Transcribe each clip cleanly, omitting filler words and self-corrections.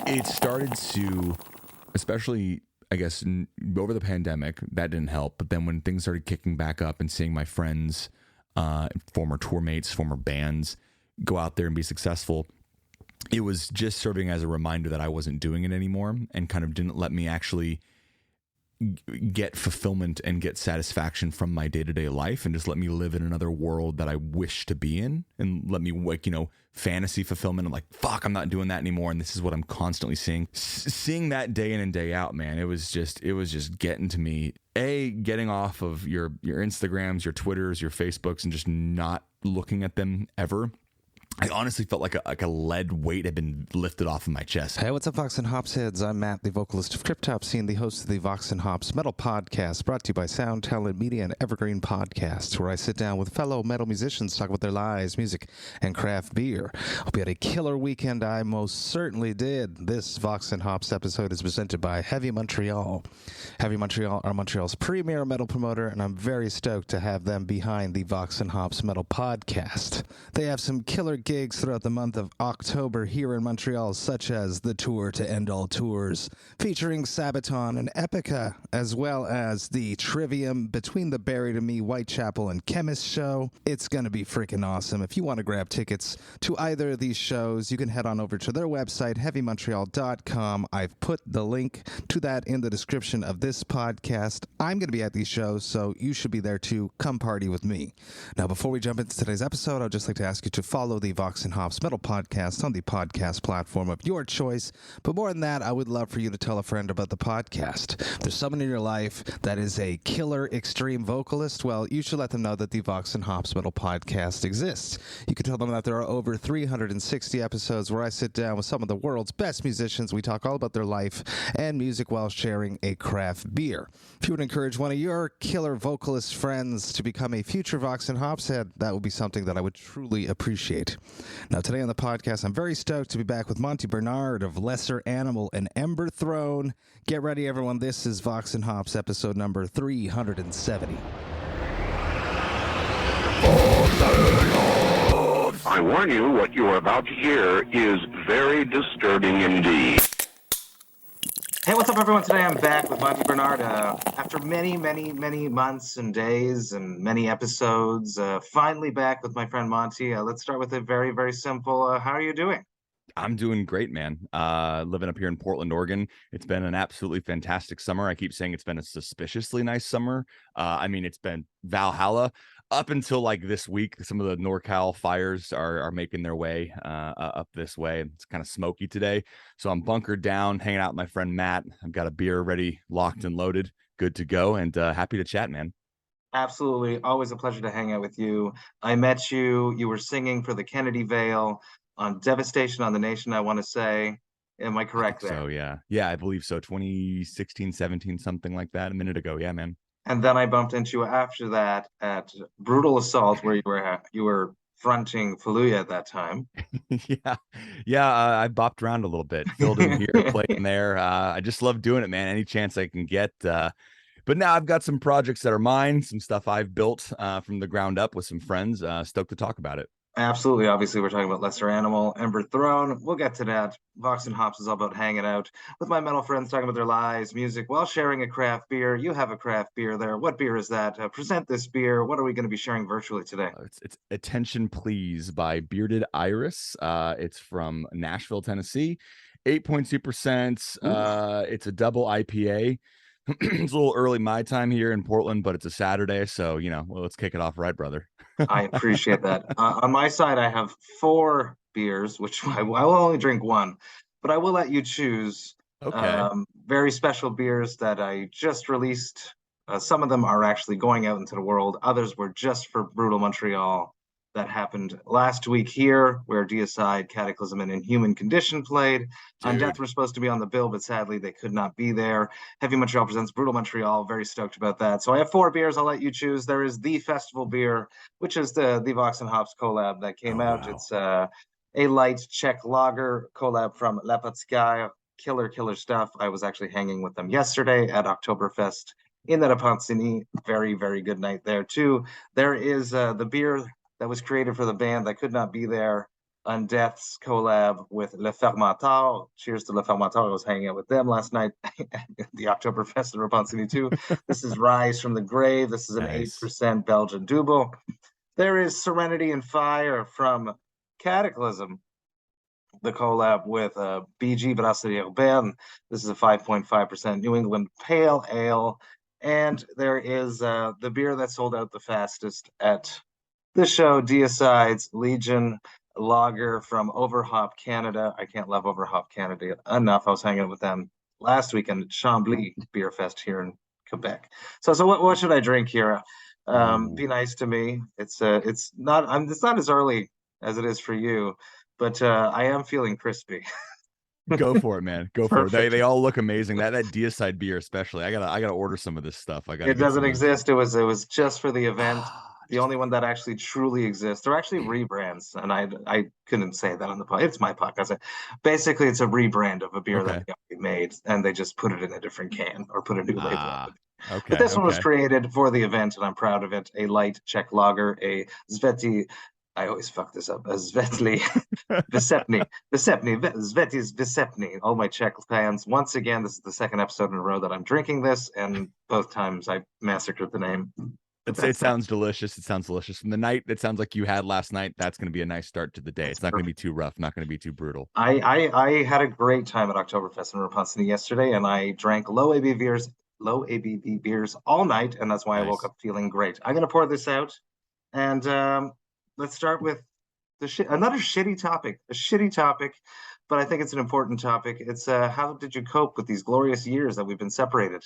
It started to, especially, I guess, over the pandemic, that didn't help. But then when things started kicking back up and seeing my friends, former tour mates, former bands go out there and be successful, it was just serving as a reminder that I wasn't doing it anymore, and kind of didn't let me actually get fulfillment and get satisfaction from my day-to-day life, and just let me live in another world that I wish to be in, and let me, like, fantasy fulfillment. I'm like, fuck, I'm not doing that anymore. And this is what I'm constantly seeing that day in and day out, man. It was just getting to me, getting off of your Instagrams, your Twitters, your Facebooks, and just not looking at them ever. I honestly felt like a lead weight had been lifted off of my chest. Hey, what's up, Vox&Hops heads? I'm Matt, the vocalist of Cryptopsy and the host of the Vox&Hops Metal Podcast, brought to you by Sound Talent Media and Evergreen Podcasts, where I sit down with fellow metal musicians, talk about their lives, music, and craft beer. Hope you had a killer weekend. I most certainly did. This Vox&Hops episode is presented by Heavy Montreal. Heavy Montreal are Montreal's premier metal promoter, and I'm very stoked to have them behind the Vox&Hops Metal Podcast. They have some killer gigs throughout the month of October here in Montreal, such as the Tour to End All Tours, featuring Sabaton and Epica, as well as the Trivium Between the Buried and Me, Whitechapel, and Chemist show. It's going to be freaking awesome. If you want to grab tickets to either of these shows, you can head on over to their website, heavymontreal.com. I've put the link to that in the description of this podcast. I'm going to be at these shows, so you should be there too. Come party with me. Now, before we jump into today's episode, I'd just like to ask you to follow the Vox&Hops Metal Podcast on the podcast platform of your choice. But more than that, I would love for you to tell a friend about the podcast. If there's someone in your life that is a killer extreme vocalist, well, you should let them know that the Vox&Hops Metal Podcast exists. You can tell them that there are over 360 episodes where I sit down with some of the world's best musicians. We talk all about their life and music while sharing a craft beer. If you would encourage one of your killer vocalist friends to become a future Vox&Hops head, that would be something that I would truly appreciate. Now, today on the podcast, I'm very stoked to be back with Monte Barnard of Lesser Animal and Emberthrone. Get ready, everyone. This is Vox&Hops episode number 370. I warn you, what you are about to hear is very disturbing indeed. Hey, what's up, everyone? Today I'm back with Monte Barnard. After many months and days and many episodes, finally back with my friend Monty. Let's start with a very simple. How are you doing? I'm doing great, man. Living up here in Portland, Oregon. It's been an absolutely fantastic summer. I keep saying it's been a suspiciously nice summer. I mean, it's been Valhalla up until like this week. Some of the NorCal fires are making their way up this way. It's kind of smoky today. So I'm bunkered down, hanging out with my friend Matt. I've got a beer ready, locked and loaded, good to go, and happy to chat, man. Absolutely. Always a pleasure to hang out with you. I met you. You were singing for the Kennedy Vale on Devastation on the Nation, I want to say. Am I correct there? So, yeah, I believe so. 2016, 17, something like that, a minute ago. Yeah, man. And then I bumped into you after that at Brewtal Assault, where you were fronting Fallujah at that time. I bopped around a little bit, filled in here, playing there. I just love doing it, man. Any chance I can get. But now I've got some projects that are mine, some stuff I've built from the ground up with some friends. Stoked to talk about it. Absolutely. Obviously, we're talking about Lesser Animal, Emberthrone. We'll get to that. Vox&Hops is all about hanging out with my metal friends, talking about their lives, music, while sharing a craft beer. You have a craft beer there. What beer is that? Present this beer. What are we going to be sharing virtually today? It's Attention Please by Bearded Iris. It's from Nashville, Tennessee. 8.2%. It's a double IPA. It's a little early my time here in Portland, but it's a Saturday, so let's kick it off right, brother. I appreciate that. On my side, I have 4 beers, which I will only drink one, but I will let you choose. Okay. Very special beers that I just released. Some of them are actually going out into the world. Others were just for Brewtal Montreal. That happened last week here, where Deicide, Cataclysm, and Inhuman Condition played. Undeath were supposed to be on the bill, but sadly they could not be there. Heavy Montreal presents Brewtal Montreal. Very stoked about that. So I have 4 beers. I'll let you choose. There is the festival beer, which is the Vox&Hops collab that came out. Wow. It's a light Czech lager collab from Lepotskaya. Killer stuff. I was actually hanging with them yesterday at Oktoberfest in the Nepomuceni. Very good night there too. There is the beer that was created for the band that could not be there. Undeath's collab with Le Fermentor. Cheers to Le Fermentor. I was hanging out with them last night at the Oktoberfest in Rapunzel 2. This is Ryze from the Grave. This is an Nice. 8% Belgian double. There is Serenity and Fire from Cataclysm, the collab with BG Brasserie Urbaine. This is a 5.5% New England Pale Ale. And there is the beer that sold out the fastest at the show, Deicide's Legion Lager from Overhop Canada. I can't love Overhop Canada enough. I was hanging out with them last weekend at Chambly Beer Fest here in Quebec. So what should I drink here? Be nice to me. It's not as early as it is for you, but I am feeling crispy. Go for it, man. Go for it. Perfect. They all look amazing. That Deicide beer, especially. I gotta order some of this stuff. It doesn't exist. It was just for the event. The only one that actually truly exists. They're actually rebrands, and I couldn't say that on the podcast. It's my podcast. Basically, it's a rebrand of a beer that they already made, and they just put it in a different can or put a new label on it. Okay. But this one was created for the event, and I'm proud of it. A light Czech lager, a Sveti. I always fuck this up. A Světlé Výčepní. Sveti's Výčepní. All my Czech fans. Once again, this is the second episode in a row that I'm drinking this, and both times I massacred the name. It sounds delicious. It sounds delicious. From the night that sounds like you had last night, that's going to be a nice start to the day. It's not going to be too rough, not going to be too brutal. I had a great time at Oktoberfest in Rapunzel yesterday, and I drank low ABV beers all night, and that's why I woke up feeling great. I'm going to pour this out, and let's start with another shitty topic, but I think it's an important topic. It's how did you cope with these glorious years that we've been separated?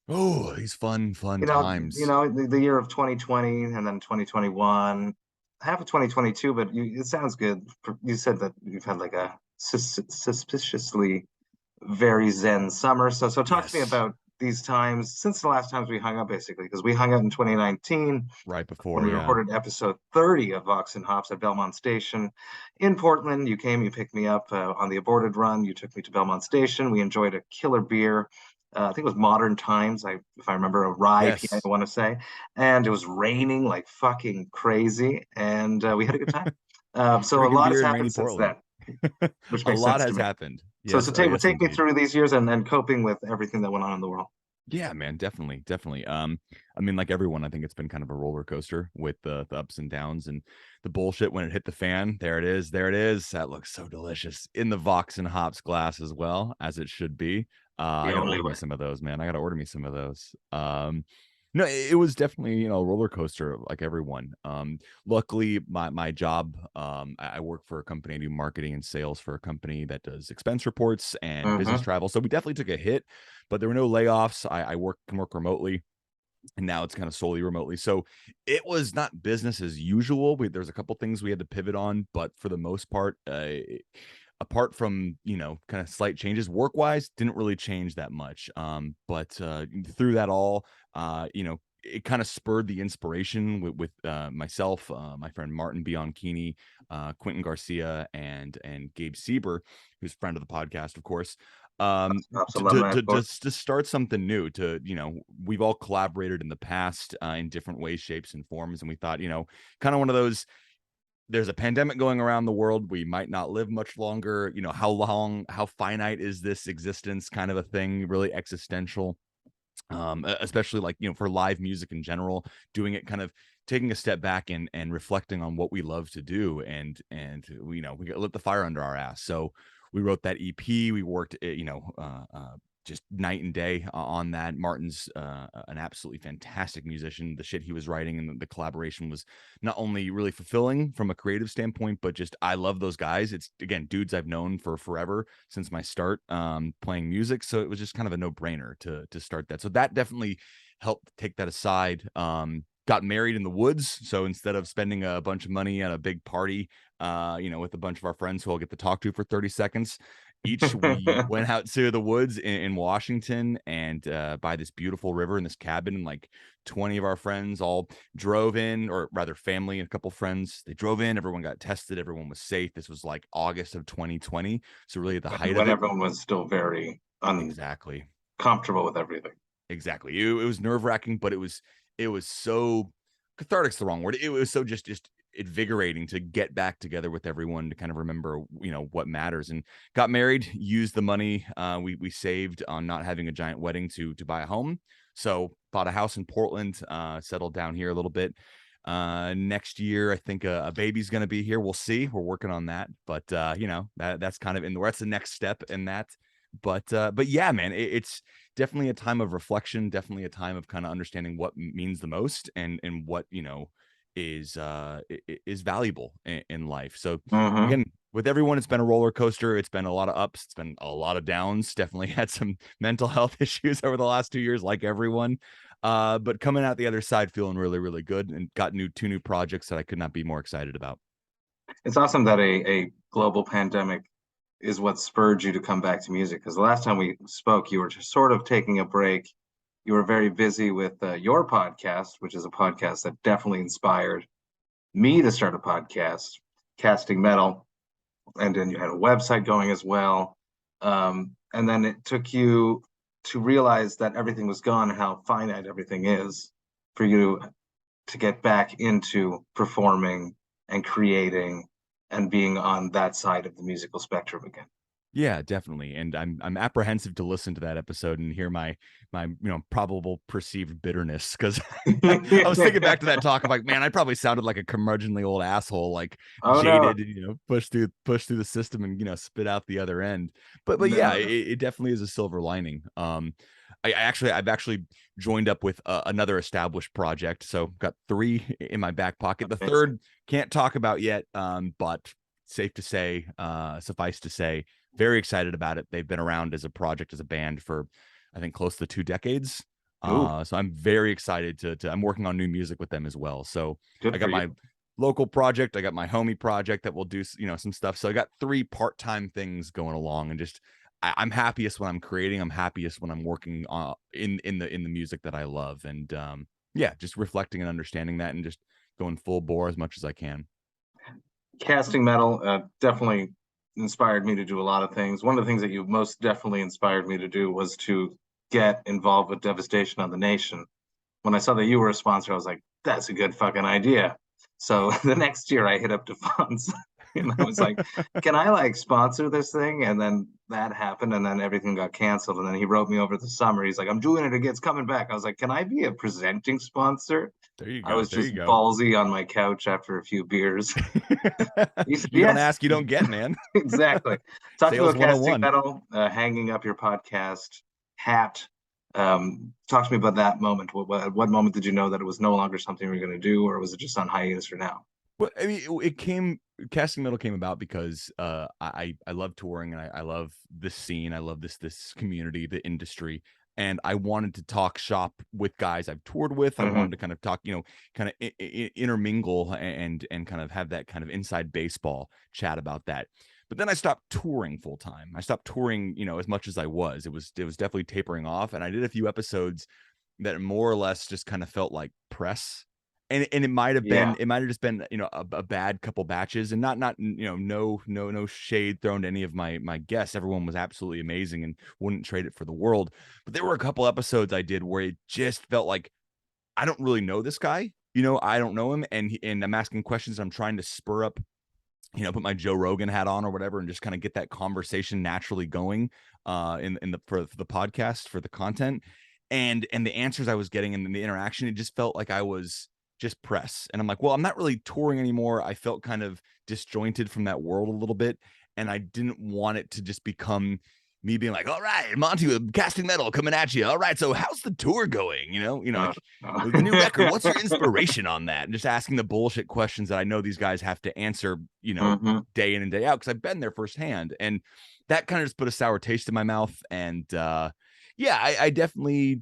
Oh, these fun times. The year of 2020 and then 2021, half of 2022, but it sounds good. You said that you've had like a suspiciously very zen summer. So talk to me about these times since the last times we hung out, basically, because we hung out in 2019, right before when we recorded episode 30 of Vox&Hops at Belmont Station in Portland. You came, you picked me up on the aborted run. You took me to Belmont Station. We enjoyed a killer beer. I think it was Modern Times, if I remember, a rye IPA, I want to say. And it was raining like fucking crazy, and we had a good time. So a lot has happened since then. Which makes a lot sense has to me. happened. So take me through these years and coping with everything that went on in the world. Yeah, man, definitely. I mean, like everyone, I think it's been kind of a roller coaster with the ups and downs and the bullshit when it hit the fan. There it is. That looks so delicious in the Vox&Hops glass as well, as it should be. I gotta order me some of those, man. I gotta order me some of those. No, it was definitely, a roller coaster like everyone. Luckily, my job, I work for a company, I do marketing and sales for a company that does expense reports and business travel. So we definitely took a hit, but there were no layoffs. I can work remotely, and now it's kind of solely remotely. So it was not business as usual. There's a couple things we had to pivot on, but for the most part, apart from kind of slight changes work-wise, didn't really change that much. But through that all, it kind of spurred the inspiration with myself, my friend Martin Bianchini, Quentin Garcia, and Gabe Sieber, who's a friend of the podcast, of course. To start something new. We've all collaborated in the past in different ways, shapes, and forms, and we thought, kind of one of those. There's a pandemic going around the world. We might not live much longer. How finite is this existence kind of a thing, really existential, especially like, for live music in general, doing it kind of taking a step back and reflecting on what we love to do. And we lit the fire under our ass. So we wrote that EP. We worked, just night and day on that. Martin's an absolutely fantastic musician. The shit he was writing and the collaboration was not only really fulfilling from a creative standpoint, but just I love those guys. It's, again, dudes I've known for forever since my start playing music. So it was just kind of a no-brainer to start that. So that definitely helped take that aside. Got married in the woods. So instead of spending a bunch of money at a big party, with a bunch of our friends who I'll get to talk to for 30 seconds, each we went out to the woods in Washington and by this beautiful river in this cabin, and like 20 of our friends all drove in, or rather family and a couple friends. They drove in, everyone got tested, everyone was safe. This was like August of 2020. So really at the height of it. When everyone was still very comfortable with everything. Exactly. It was nerve-wracking, but it was so cathartic's the wrong word. It was so just invigorating to get back together with everyone to kind of remember, what matters. And got married, used the money we saved on not having a giant wedding to buy a home. So bought a house in Portland, settled down here a little bit. Next year, I think a baby's going to be here. We'll see. We're working on that, but that's kind of that's the next step in that. But yeah, man, it's definitely a time of reflection, definitely a time of kind of understanding what means the most and what, is valuable in life. So again, with everyone, it's been a roller coaster. It's been a lot of ups. It's been a lot of downs. Definitely had some mental health issues over the last 2 years, like everyone. But coming out the other side, feeling really, really good, and got two new projects that I could not be more excited about. It's awesome that a global pandemic is what spurred you to come back to music, because the last time we spoke, you were just sort of taking a break. You were very busy with your podcast, which is a podcast that definitely inspired me to start a podcast, Casting Metal, and then you had a website going as well. And then it took you to realize that everything was gone, how finite everything is, for you to get back into performing and creating and being on that side of the musical spectrum again. Yeah, definitely. And I'm apprehensive to listen to that episode and hear my probable perceived bitterness, because I was thinking back to that talk. I'm like, man, I probably sounded like a curmudgeonly old asshole, like jaded, no. push through the system and spit out the other end. But no. Yeah, it definitely is a silver lining. I've actually joined up with another established project, so got 3 in my back pocket. The third can't talk about yet, but suffice to say, very excited about it. They've been around as a project, as a band, for I think close to 2 decades. So I'm very excited to I'm working on new music with them as well. So I got my local project, I got my homie project that will do some stuff. So I got 3 part-time things going along, and just I'm happiest when I'm creating. I'm happiest when I'm working in the music that I love, and just reflecting and understanding that, and just going full bore as much as I can. Casting Metal definitely inspired me to do a lot of things. One of the things that you most definitely inspired me to do was to get involved with Devastation on the Nation. When I saw that you were a sponsor, I was like, that's a good fucking idea. So the next year I hit up DeFonz and I was like, can I sponsor this thing? And then that happened, and then everything got canceled. And then he wrote me over the summer. He's like, I'm doing it again. It's coming back. I was like, can I be a presenting sponsor? There you go. I was just ballsy on my couch after a few beers. You don't ask, you don't get, man. Exactly. Talking about Casting Metal, hanging up your podcast hat. Talk to me about that moment. What moment did you know that it was no longer something you were going to do, or was it just on hiatus for now? Well, I mean, Casting Metal came about because I love touring, and I love this scene. I love this community, the industry. And I wanted to talk shop with guys I've toured with. I wanted to kind of talk, kind of intermingle and kind of have that kind of inside baseball chat about that. But then I stopped touring full time. I stopped touring, as much as I was. It was definitely tapering off. And I did a few episodes that more or less just kind of felt like press. And it might have been, it might have just been, a bad couple batches, and not no shade thrown to any of my guests. Everyone was absolutely amazing and wouldn't trade it for the world. But there were a couple episodes I did where it just felt like, I don't really know this guy, I don't know him. And I'm asking questions. I'm trying to spur up, put my Joe Rogan hat on or whatever, and just kind of get that conversation naturally going for the podcast, for the content, and the answers I was getting and the interaction, it just felt like I was just press. And I'm like, well, I'm not really touring anymore. I felt kind of disjointed from that world a little bit, and I didn't want it to just become me being like, all right, Monty with Casting Metal coming at you. All right, so how's the tour going? The new record, what's your inspiration on that? And just asking the bullshit questions that I know these guys have to answer, day in and day out, because I've been there firsthand. And that kind of just put a sour taste in my mouth. And I definitely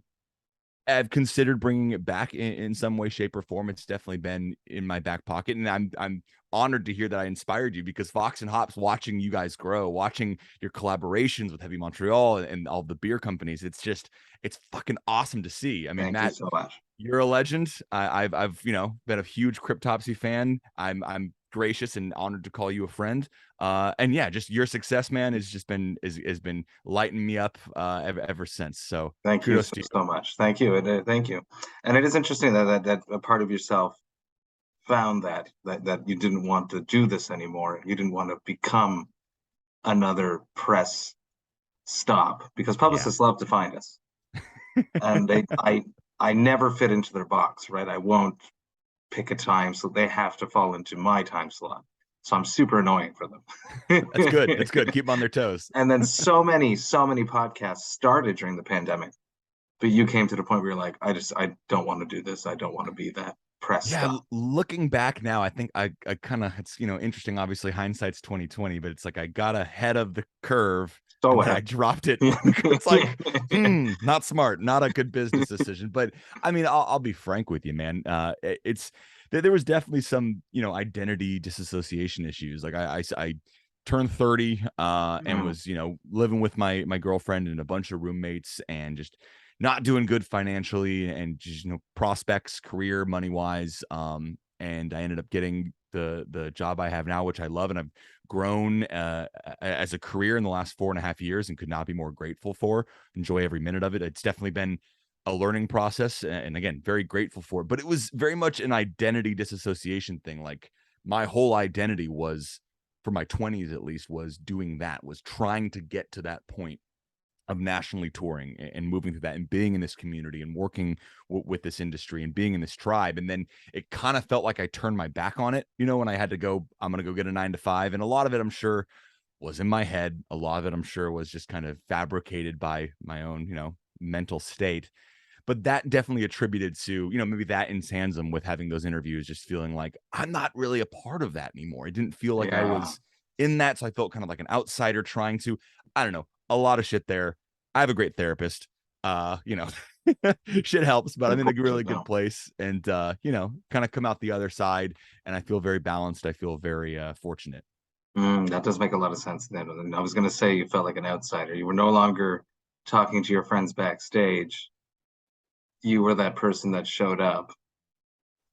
have considered bringing it back in some way, shape, or form. It's definitely been in my back pocket, and I'm honored to hear that I inspired you, because Vox&Hops, watching you guys grow, watching your collaborations with Heavy Montreal and all the beer companies, it's fucking awesome to see. I mean, Thank Matt, you so much. You're a legend. I've been a huge Cryptopsy fan. I'm gracious and honored to call you a friend. And yeah, just your success, man, has been lighting me up ever since. So thank you so much. Thank you. Thank you. And it is interesting that a part of yourself found that you didn't want to do this anymore. You didn't want to become another press stop, because publicists love to find us. And I never fit into their box, right? I won't pick a time, so they have to fall into my time slot. So I'm super annoying for them. That's good. That's good. Keep them on their toes. And then so many podcasts started during the pandemic, but you came to the point where you're like, I don't want to do this. I don't want to be that press stuff. Looking back now, I think I kind of, it's, interesting. Obviously hindsight's 2020, but it's like I got ahead of the curve. So I dropped it. It's like, not smart, not a good business decision. But I mean, I'll be frank with you, man. There was definitely some, identity disassociation issues. Like I turned 30 and was, living with my girlfriend and a bunch of roommates and just not doing good financially and just, prospects, career, money wise. And I ended up getting the job I have now, which I love. And I've grown as a career in the last 4.5 years and could not be more grateful for. Enjoy every minute of it. It's definitely been a learning process. And again, very grateful for it. But it was very much an identity disassociation thing. Like my whole identity was, for my 20s at least, was doing that, was trying to get to that point of nationally touring and moving through that and being in this community and working with this industry and being in this tribe. And then it kind of felt like I turned my back on it, when I had to go, I'm going to go get a 9-to-5. And a lot of it, I'm sure, was in my head. A lot of it, I'm sure, was just kind of fabricated by my own, mental state. But that definitely attributed to, maybe that in tandem with having those interviews, just feeling like I'm not really a part of that anymore. It didn't feel like I was in that. So I felt kind of like an outsider trying to, I don't know, a lot of shit there. I have a great therapist. Shit helps, but I'm in a really good place and, kind of come out the other side. And I feel very balanced. I feel very fortunate. That does make a lot of sense then. And I was going to say you felt like an outsider. You were no longer talking to your friends backstage. You were that person that showed up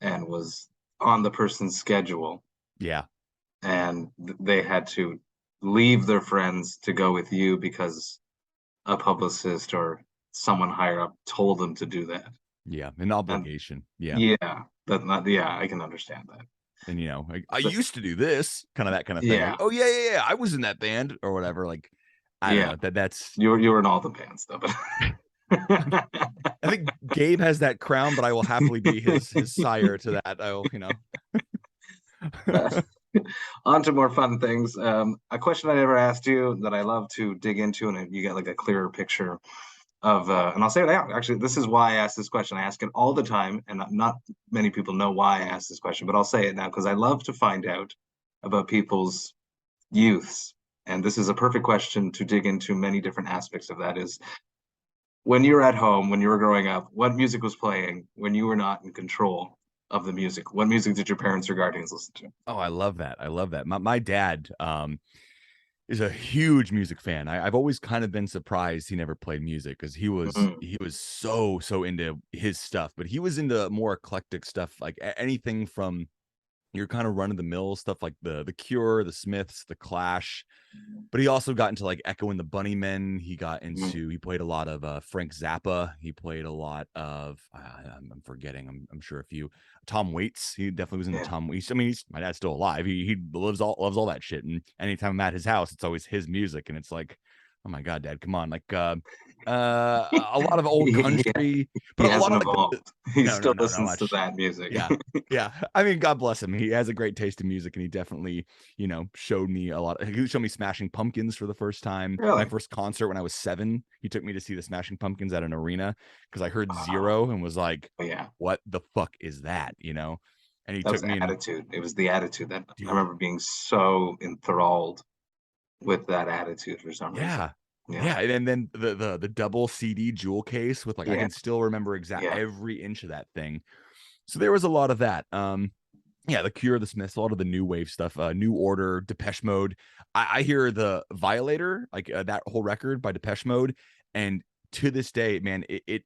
and was on the person's schedule. Yeah. And they had to leave their friends to go with you because a publicist or someone higher up told them to do that. Yeah, an obligation. I can understand that. And I used to do this kind of thing. Yeah. Like, oh yeah, I was in that band or whatever. Like, I don't know, that's you were in all the bands though. But I think Gabe has that crown, but I will happily be his sire to that. I'll On to more fun things. A question I never asked you that I love to dig into, and you get like a clearer picture of, and I'll say it out. Actually, this is why I ask this question. I ask it all the time, and not many people know why I ask this question, but I'll say it now because I love to find out about people's youths. And this is a perfect question to dig into many different aspects of that. Is when you were at home, when you were growing up, what music was playing when you were not in control of the music? What music did your parents or guardians listen to? Oh, I love that. My dad is a huge music fan. I've always kind of been surprised he never played music because he was so into his stuff, but he was into more eclectic stuff, like anything from your kind of run of the mill stuff like the Cure, the Smiths, the Clash. But he also got into like Echo and the Bunnymen. He got into, he played a lot of Frank Zappa. He played a lot of, I'm forgetting, I'm sure a few. Tom Waits. He definitely was into Tom Waits. I mean, my dad's still alive. He loves all that shit. And anytime I'm at his house, it's always his music. And it's like, oh my God, Dad, come on. Like a lot of old country, but a lot of he still listens to that music. Yeah. I mean, God bless him. He has a great taste in music, and he definitely, showed me a lot. He showed me Smashing Pumpkins for the first time. Really? My first concert when I was 7, he took me to see the Smashing Pumpkins at an arena because I heard Zero and was like, what the fuck is that? And he took me attitude. It was the attitude that I remember being so enthralled with that attitude for some reason. Yeah, and then the double CD jewel case with I can still remember every inch of that thing. So there was a lot of that. The Cure, the Smiths, a lot of the new wave stuff, New Order, Depeche Mode. I hear the Violator, that whole record by Depeche Mode, and to this day, man, it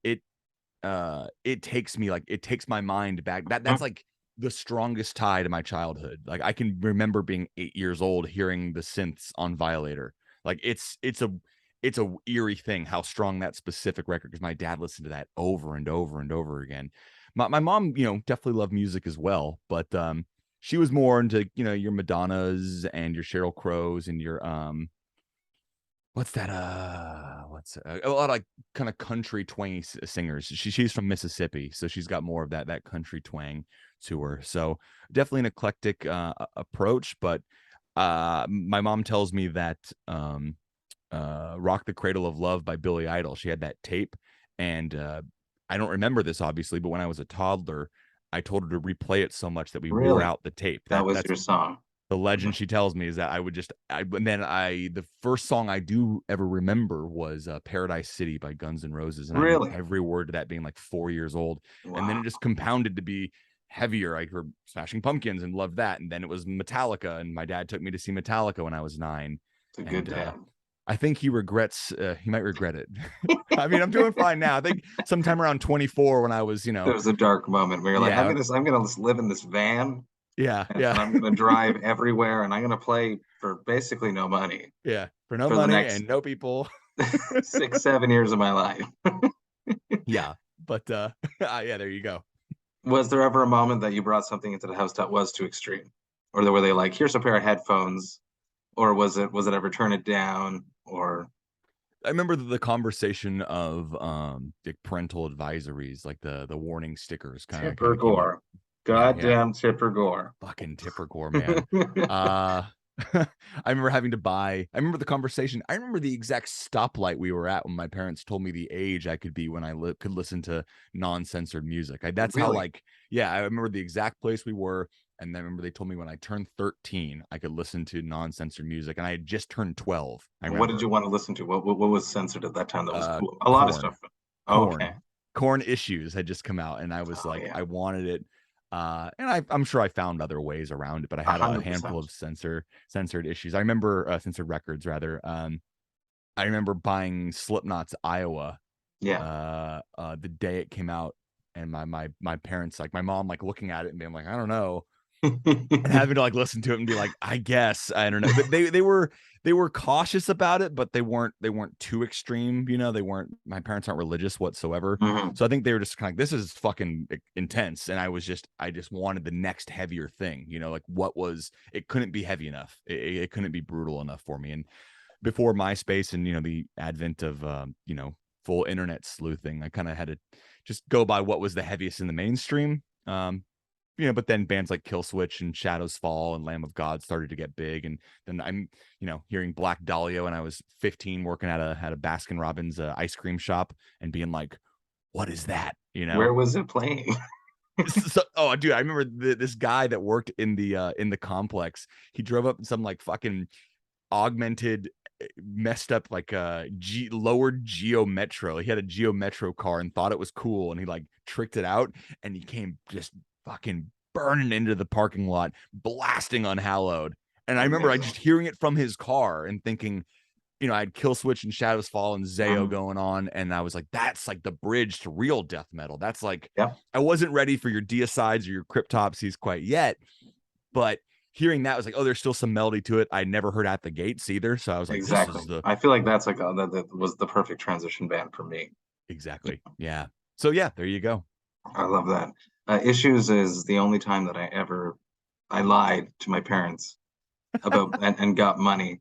takes me it takes my mind back. That's like the strongest tie to my childhood. Like I can remember being 8 years old hearing the synths on Violator. Like it's a eerie thing how strong that specific record, because my dad listened to that over and over and over again. My mom, definitely loved music as well, but she was more into, your Madonnas and your Sheryl Crows and your what's that? What's a lot of like kind of country twangy singers. She's from Mississippi, so she's got more of that country twang to her. So definitely an eclectic approach. But my mom tells me that "Rock the Cradle of Love" by Billy Idol. She had that tape, and I don't remember this obviously, but when I was a toddler, I told her to replay it so much that we wore Really? out the tape. That was That's your song. the legend she tells me is that the first song I do ever remember was Paradise City by Guns N' Roses. And I Really? remember every word to that being like 4 years old. And then Wow. it just compounded to be heavier. I heard Smashing Pumpkins and loved that. And then it was Metallica. And my dad took me to see Metallica when I was 9. It's a good And, dad. I think he might regret it. I mean, I'm doing fine now. I think sometime around 24 when I was, There was a dark moment where you're like, Yeah. I'm gonna just live in this van yeah, and yeah, I'm gonna drive everywhere and I'm gonna play for basically no money yeah, for no for the money next- and no people. 6-7 years of my life. Yeah, but yeah, there you go. Was there ever a moment that you brought something into the house that was too extreme? Or were they like, here's a pair of headphones? Or was it ever turn it down? Or I remember the conversation of the parental advisories, like the warning stickers, kind of Tipper Gore. Yeah, Goddamn Tipper Gore. fucking Tipper Gore, man. I remember the conversation. I remember the exact stoplight we were at when my parents told me the age I could be when I could listen to non-censored music. That's how Really? I remember the exact place we were. And then I remember they told me when I turned 13, I could listen to non-censored music, and I had just turned 12. What did you want to listen to? What was censored at that time that was cool? A lot of Korn. stuff. Okay. Korn Issues had just come out, and I was I wanted it. And I'm sure I found other ways around it, but I had 100%. a handful of censored issues. I remember censored records rather. I remember buying Slipknot's Iowa. Yeah. The day it came out, and my parents, like my mom, like looking at it and being like, I don't know, and having to like listen to it and be like, I guess I don't know. But they were cautious about it, but they weren't too extreme. My parents aren't religious whatsoever. Mhm. So I think they were just kind of like, this is fucking intense. And I just wanted the next heavier thing, it couldn't be heavy enough. It couldn't be brutal enough for me. And before MySpace and, the advent of, full internet sleuthing, I kind of had to just go by what was the heaviest in the mainstream. But then bands like Killswitch and Shadows Fall and Lamb of God started to get big. And then I'm, hearing Black Dahlia when I was 15, working at a Baskin Robbins ice cream shop and being like, what is that? Where was it playing? Oh, dude, I remember this guy that worked in the complex. He drove up in some like fucking augmented, messed up like lowered Geo Metro. He had a Geo Metro car and thought it was cool, and he like tricked it out, and he came just fucking burning into the parking lot, blasting Unhallowed. And I remember I just hearing it from his car and thinking, I had Killswitch and Shadows Fall and Zayo going on, and I was like, that's like the bridge to real death metal. That's like, I wasn't ready for your Deicides or your Cryptopsies quite yet, but hearing that was like, oh, there's still some melody to it. I never heard At the Gates either, so I was like, exactly. This is I feel like that's like that was the perfect transition band for me. Exactly. Yeah. So yeah, there you go. I love that. Issues is the only time that I lied to my parents about and got money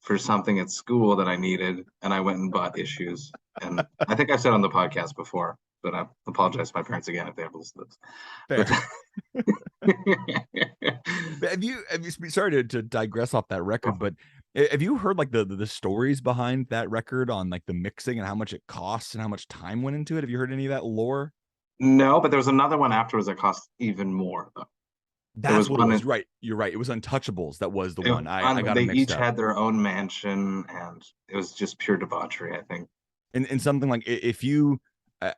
for something at school that I needed, and I went and bought Issues. And I think I've said on the podcast before, but I apologize to my parents again if they have listened to this. Have you sorry to digress off that record, but have you heard like the stories behind that record on like the mixing and how much it costs and how much time went into it? Have you heard any of that lore? No, but there was another one afterwards that cost even more though. That's what it was. Right. You're right. It was Untouchables. That was the one. I got they mixed each up. had their own mansion, and it was just pure debauchery, I think. And something like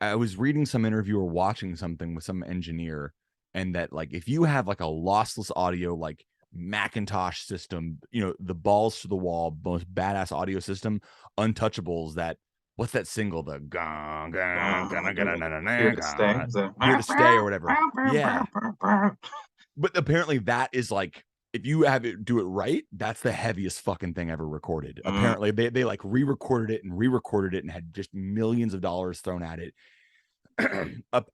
I was reading some interview or watching something with some engineer, and that like if you have like a lossless audio like Macintosh system, the balls to the wall, most badass audio system, Untouchables, that what's that single, the gong Here to Stay, Here to Stay or whatever. Yeah. But apparently that is like, if you have it do it right, that's the heaviest fucking thing ever recorded. Apparently they like re-recorded it and had just millions of dollars thrown at it.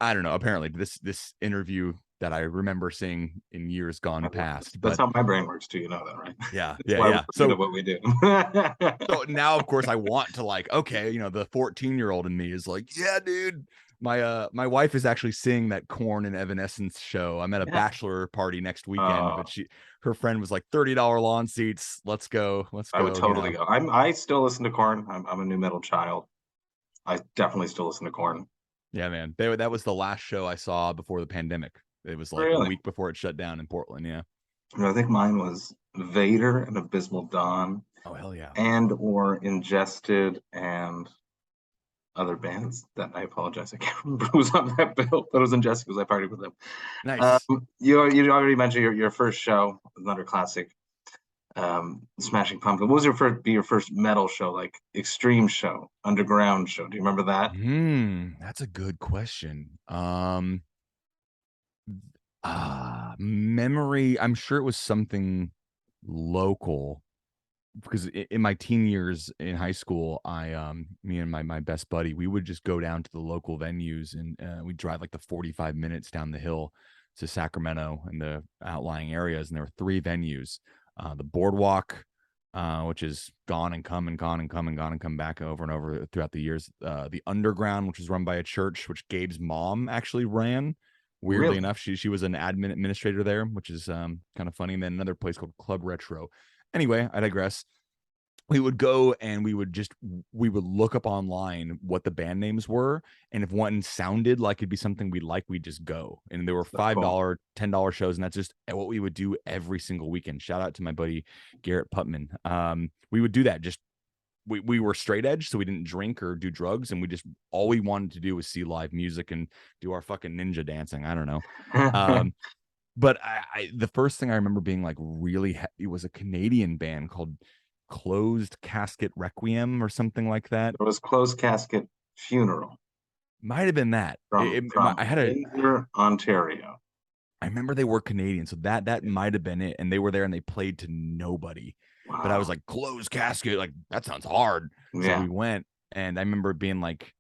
I don't know. Apparently, this interview that I remember seeing in years gone past. That's But how my brain works too. You know that, right? yeah, That's why yeah. we're good at what we do. So now, of course, I want to like, okay, the 14-year-old in me is like, yeah, dude. My wife is actually seeing that Korn and Evanescence show. I'm at a bachelor party next weekend, but her friend was like $30 lawn seats. Let's go. I would totally go. I still listen to Korn. I'm a new metal child. I definitely still listen to Korn. Yeah, man. That was the last show I saw before the pandemic. It was like a week before it shut down in Portland. Yeah. I think mine was Vader and Abysmal Dawn. Oh, hell yeah. And or Ingested and other bands that I apologize. I can't remember who was on that bill, but it was Ingested because I partied with them. Nice. You already mentioned your first show, another classic, Smashing Pumpkins. What was your first metal show, like extreme show, underground show? Do you remember that? That's a good question. Memory. I'm sure it was something local, because in my teen years in high school, me and my best buddy, we would just go down to the local venues, and we'd drive like the 45 minutes down the hill to Sacramento and the outlying areas. And there were 3 venues, the Boardwalk, which is gone and come and gone and come and gone and come back over and over throughout the years. The Underground, which was run by a church, which Gabe's mom actually ran. Weirdly enough, she was an administrator there, which is kind of funny. And then another place called Club Retro. Anyway, I digress. We would go and we would look up online what the band names were, and if one sounded like it'd be something we'd like, we'd just go. And there were $5, $10 shows, and that's just what we would do every single weekend. Shout out to my buddy Garrett Putman. We would do that. Just we were straight edge, so we didn't drink or do drugs, and all we wanted to do was see live music and do our fucking ninja dancing. I don't know. But the first thing I remember being like really it was a Canadian band called Closed Casket Requiem or something like that. It was Closed Casket Funeral. Might have been that. From I had Ontario. I remember they were Canadian, so that might have been it. And they were there and they played to nobody. Wow. But I was like, Closed Casket, like that sounds hard. So we went, and I remember being like,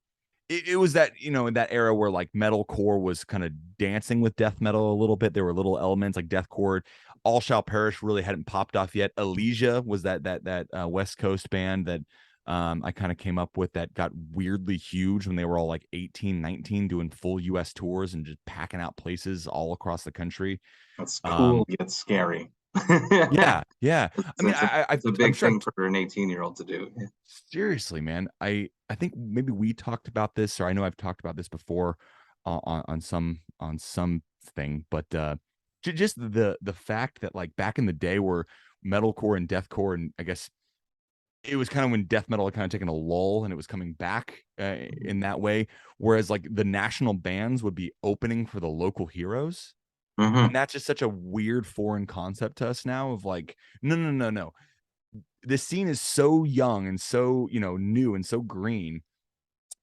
it was that, in that era where like metalcore was kind of dancing with death metal a little bit. There were little elements like deathcore. All Shall Perish really hadn't popped off yet. Elysia was that West Coast band that I kind of came up with that got weirdly huge when they were all like 18, 19, doing full US tours and just packing out places all across the country. That's cool yet scary. Yeah. It's a big thing for an 18-year-old to do. Seriously, man. I think maybe we talked about this, or I know I've talked about this before on something, but just the fact that like back in the day where metalcore and deathcore, and I guess it was kind of when death metal had kind of taken a lull and it was coming back in that way, whereas like the national bands would be opening for the local heroes. And that's just such a weird foreign concept to us now of like, no. This scene is so young and so, new and so green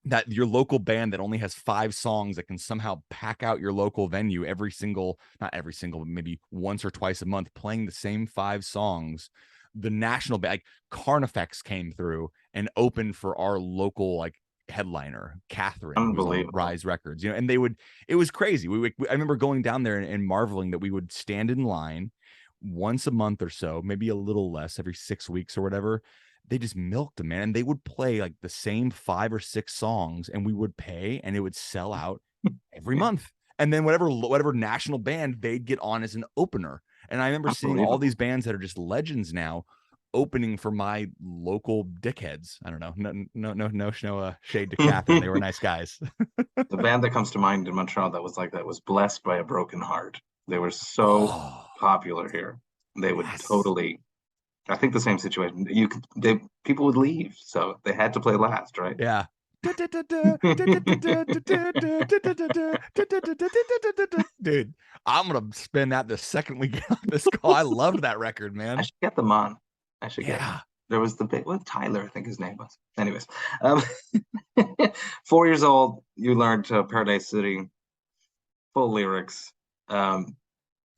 that your local band that only has 5 songs that can somehow pack out your local venue not every single, but maybe once or twice a month, playing the same 5 songs. The national band, like Carnifex, came through and opened for our local, like, headliner Catherine, unbelievable, Ryze Records, and it was crazy. I remember going down there and marveling that we would stand in line once a month or so, maybe a little less, every 6 weeks or whatever. They just milked them, man, and they would play like the same 5 or 6 songs, and we would pay, and it would sell out every month. And then whatever national band they'd get on as an opener. And I remember seeing all these bands that are just legends now opening for my local dickheads. I don't know. No shade to Catherine. They were nice guys. The band that comes to mind in Montreal that was like that was Blessed by a Broken Heart. They were so popular here. They would totally, I think the same situation. People would leave, so they had to play last, right? Yeah. Dude, I'm gonna spin that the second we get on this call. I loved that record, man. I should get them on. There was the big with Tyler, I think his name was. Anyways, 4 years old, you learned Paradise City, full lyrics. I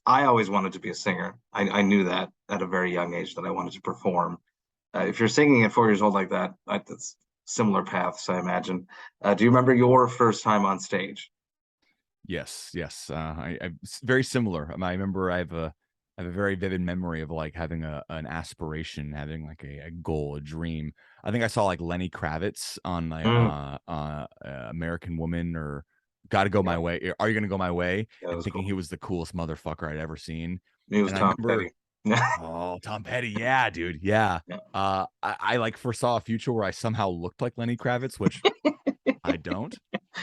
always wanted to be a singer. I knew that at a very young age that I wanted to perform. If you're singing at 4 years old like that, similar paths, I imagine. Do you remember your first time on stage? Yes. I very similar. I remember I have a very vivid memory of like having an aspiration, having like a goal, a dream. I think I saw like Lenny Kravitz on like American Woman or Gotta Go My Way. Are You Gonna Go My Way? Yeah, And thinking cool. he was the coolest motherfucker I'd ever seen. He was And I Tom remember, Petty. oh, Tom Petty, yeah, dude, yeah. I like foresaw a future where I somehow looked like Lenny Kravitz, which I don't.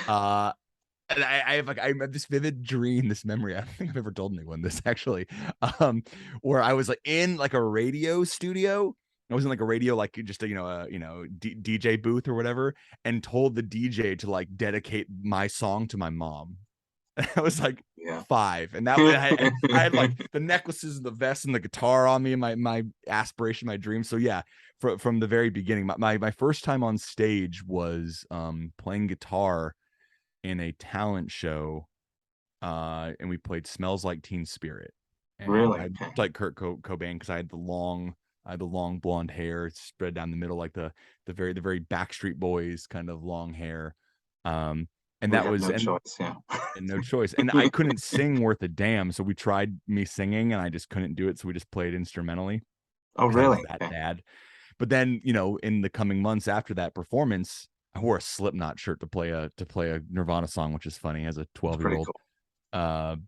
And I have this vivid dream, this memory. I don't think I've ever told anyone this actually. Where I was like in like a radio studio. I was in like a radio, like just a, DJ booth or whatever, and told the DJ to like dedicate my song to my mom. I was like 5, and that I had like the necklaces, the vest, and the guitar on me, and my aspiration, my dream. So yeah, from the very beginning, my first time on stage was playing guitar in a talent show, and we played "Smells Like Teen Spirit." And Really? I looked like Kurt Cobain because I had the long blonde hair spread down the middle, like the very Backstreet Boys kind of long hair. And that was choice, and no choice. And I couldn't sing worth a damn, so we tried me singing, and I just couldn't do it. So we just played instrumentally. Oh, really? That bad. But then, in the coming months after that performance, I wore a Slipknot shirt to play a Nirvana song, which is funny as a 12-year-old. Cool.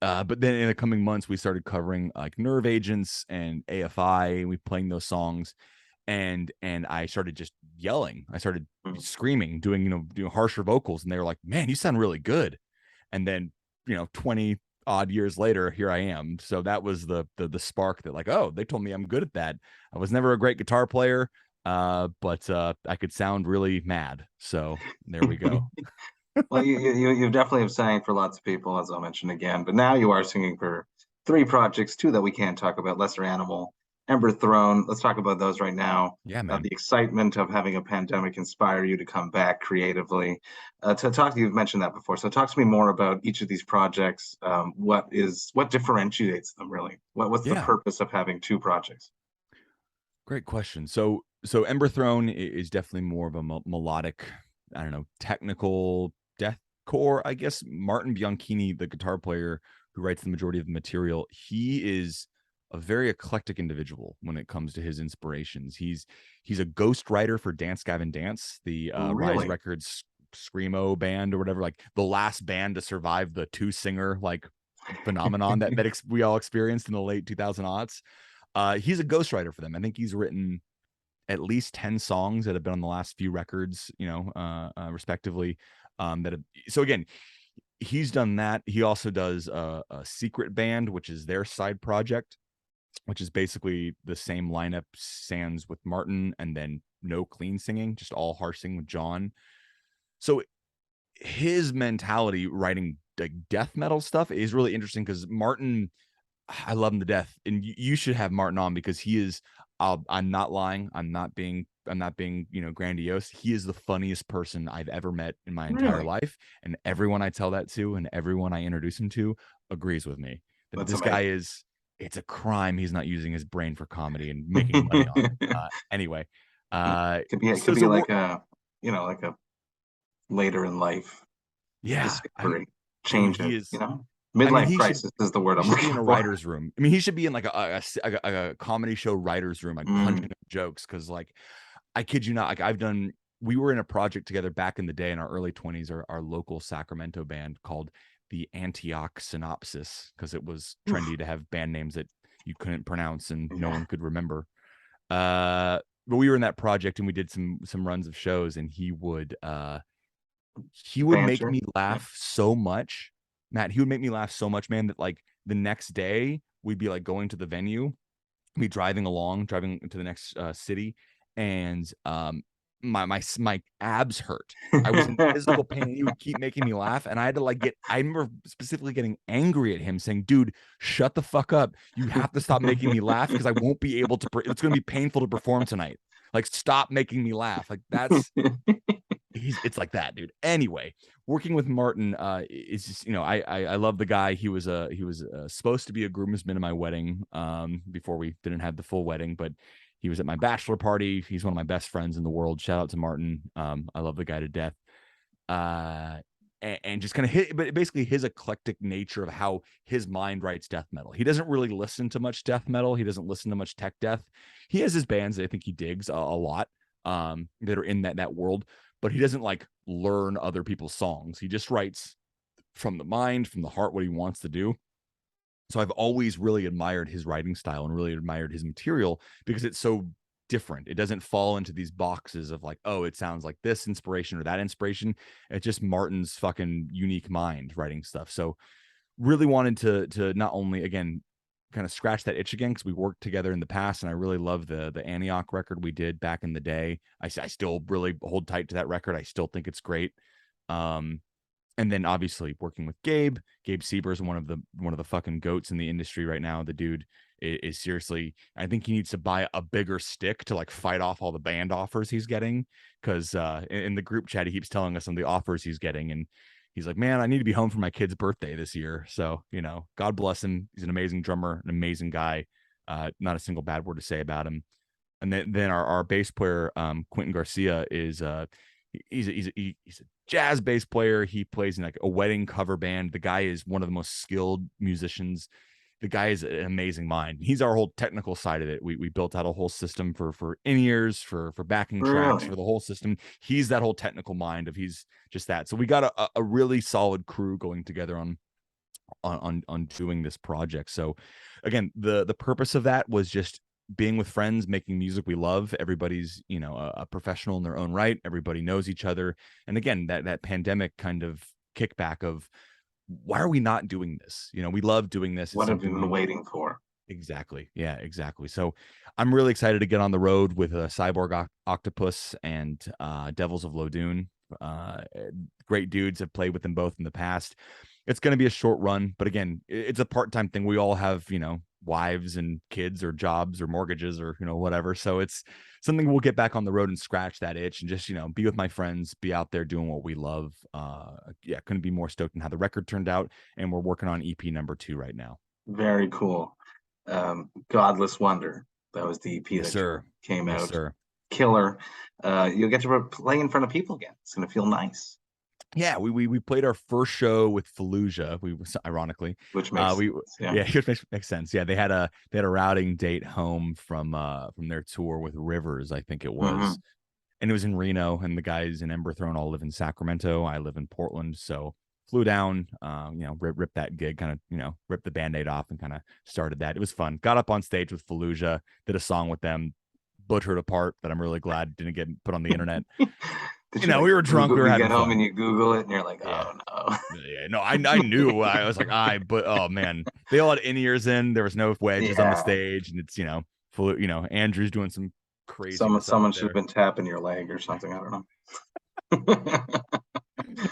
But then in the coming months, we started covering like Nerve Agents and AFI, and we playing those songs. And I started just yelling. I started screaming, doing harsher vocals, and they were like, "Man, you sound really good." And then 20 odd years later, here I am. So that was the spark that like, oh, they told me I'm good at that. I was never a great guitar player, but I could sound really mad. So there we go. Well, you definitely have sang for lots of people, as I'll mention again, but now you are singing for 3 projects, 2 that we can't talk about: Lesser Animal, Emberthrone. Let's talk about those right now. Yeah, man. The excitement of having a pandemic inspire you to come back creatively. To talk to you, you've mentioned that before. So talk to me more about each of these projects. What differentiates them really? What's the purpose of having 2 projects? Great question. So Emberthrone is definitely more of a melodic, I don't know, technical deathcore, I guess. Martin Bianchini, the guitar player who writes the majority of the material, he is a very eclectic individual when it comes to his inspirations. He's a ghost writer for Dance Gavin Dance, the Ryze Records screamo band or whatever, like the last band to survive the 2-singer like phenomenon that we all experienced in the late 2000s. He's a ghost writer for them. I think he's written at least 10 songs that have been on the last few records, respectively. So again, he's done that. He also does a secret band, which is their side project, which is basically the same lineup sans with Martin, and then no clean singing, just all harsh singing with John. So his mentality writing like death metal stuff is really interesting because Martin, I love him to death, and you should have Martin on because he is. I'm not lying. I'm not being grandiose. He is the funniest person I've ever met in my entire life, and everyone I tell that to, and everyone I introduce him to, agrees with me that this guy is. It's a crime he's not using his brain for comedy and making money on it. Anyway, could be like a later in life. Discovery, changes. Midlife crisis is the word I'm looking for. In a writer's room. I mean, he should be in like a comedy show writer's room, like punching jokes. Because like, I kid you not, like we were in a project together back in the day in our early 20s, our local Sacramento band called the Antioch Synopsis, because it was trendy to have band names that you couldn't pronounce and no one could remember. But we were in that project and we did some runs of shows, and he would make me laugh so much. Matt, he would make me laugh so much, man, that like the next day we'd be like going to the venue, be driving to the next city, and my abs hurt. I was in physical pain. He would keep making me laugh, and I had to I remember specifically getting angry at him, saying, "Dude, shut the fuck up! You have to stop making me laugh because I won't be able to. It's going to be painful to perform tonight. Like, stop making me laugh. Like that's." It's like that, dude. Anyway, working with Martin is just, I love the guy. He was supposed to be a groomsman in my wedding before we didn't have the full wedding, but He was at my bachelor party. He's one of my best friends in the world. Shout out to Martin. I love the guy to death. And just kind of but basically his eclectic nature of how his mind writes death metal. He doesn't really listen to much death metal. He doesn't listen to much tech death. He has his bands that I think he digs a lot, that are in that world, but he doesn't like learn other people's songs. He just writes from the mind, from the heart, what he wants to do. So I've always really admired his writing style and really admired his material because it's so different. It doesn't fall into these boxes of like, oh, it sounds like this inspiration or that inspiration. It's just Martin's fucking unique mind writing stuff. So really wanted to not only, again, kind of scratch that itch again, because we worked together in the past, and I really love the Antioch record we did back in the day. I still really hold tight to that record. I still think it's great. And then obviously working with Gabe Sieber is one of the fucking goats in the industry right now. The dude is seriously, I think he needs to buy a bigger stick to like fight off all the band offers he's getting. Cause in the group chat, he keeps telling us some of the offers he's getting. And he's like, man, I need to be home for my kid's birthday this year. So, God bless him. He's an amazing drummer, an amazing guy. Not a single bad word to say about him. And then our bass player, Quentin Garcia is, he's a jazz bass player. He plays in like a wedding cover band. The guy is one of the most skilled musicians. The guy is an amazing mind. He's our whole technical side of it. We built out a whole system for in-ears, for backing tracks, for the whole system. He's that whole technical mind of, he's just that. So we got a really solid crew going together on doing this project. So again, the purpose of that was just being with friends, making music we love. Everybody's, a professional in their own right. Everybody knows each other. And again, that pandemic kind of kickback of, why are we not doing this? We love doing this. What have we been waiting for? Exactly. Yeah, exactly. So I'm really excited to get on the road with Cyborg Octopus and Devils of Lodun. Great dudes. Have played with them both in the past. It's going to be a short run, but again, it's a part-time thing. We all have, wives and kids or jobs or mortgages or, whatever. So it's something we'll get back on the road and scratch that itch and just, be with my friends, be out there doing what we love. Couldn't be more stoked on how the record turned out. And we're working on EP number 2 right now. Very cool. Godless Wonder. That was the EP that came out. Sir. Killer. You'll get to play in front of people again. It's going to feel nice. Yeah, we played our first show with Fallujah. Ironically, which makes sense. Which makes sense. Yeah, they had a routing date home from their tour with Rivers, I think it was, and it was in Reno. And the guys in Emberthrone all live in Sacramento. I live in Portland, so flew down. Ripped that gig, kind of ripped the Band-Aid off and kind of started that. It was fun. Got up on stage with Fallujah, did a song with them, butchered a part that I'm really glad didn't get put on the internet. We were drunk. We were having fun. Home and you Google it, and you're like, "Oh no!" Yeah, no, I knew. I was like, but oh man, they all had in-ears in. There was no wedges on the stage, and it's Andrew's doing some crazy. Someone should have been tapping your leg or something. I don't know.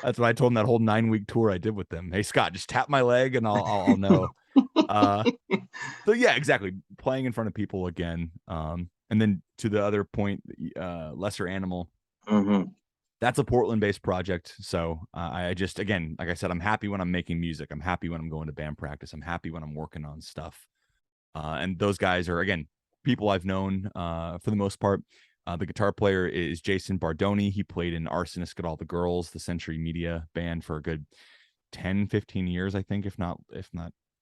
That's what I told him that whole 9-week tour I did with them. Hey Scott, just tap my leg and I'll know. So yeah, exactly. Playing in front of people again. And then to the other point, Lesser Animal. That's a Portland-based project. So I just, again, like I said, I'm happy when I'm making music. I'm happy when I'm going to band practice. I'm happy when I'm working on stuff. And those guys are, again, people I've known for the most part. The guitar player is Jason Bardoni. He played in Arsonist Get All the Girls, the Century Media band, for a good 10, 15 years, I think, if not, I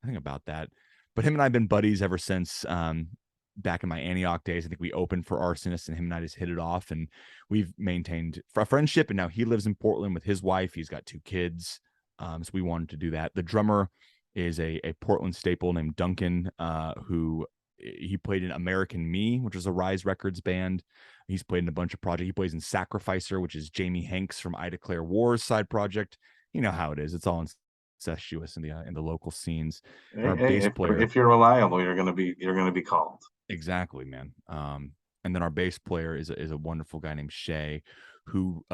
think about that. But him and I have been buddies ever since back in my Antioch days. I think we opened for Arsonist, and him and I just hit it off, and we've maintained a friendship. And now he lives in Portland with his wife. He's got 2 kids. So we wanted to do that. The drummer is a Portland staple named Duncan, who he played in American Me, which is a Ryze Records band. He's played in a bunch of projects. He plays in Sacrificer, which is Jamie Hanks from I Declare War's side project. You know how it is. It's all incestuous in the local scenes. If you're reliable, you're gonna be called. Exactly, man. And then our bass player is a wonderful guy named Shay, who